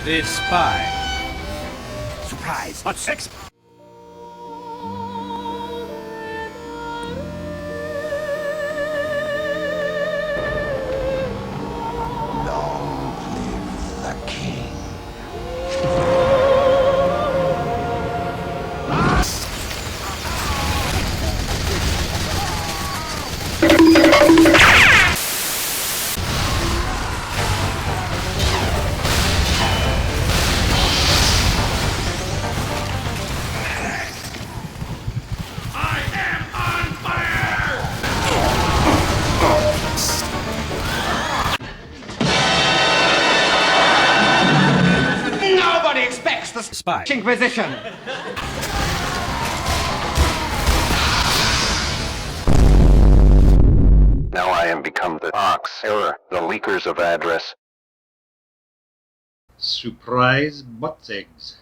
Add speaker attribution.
Speaker 1: The Spy.
Speaker 2: Surprise! What's six?
Speaker 3: Long live the king.
Speaker 2: Nobody expects the
Speaker 1: Spy.
Speaker 2: Inquisition.
Speaker 3: Now I am become the Ox Error, the leakers of address.
Speaker 4: Surprise butt eggs.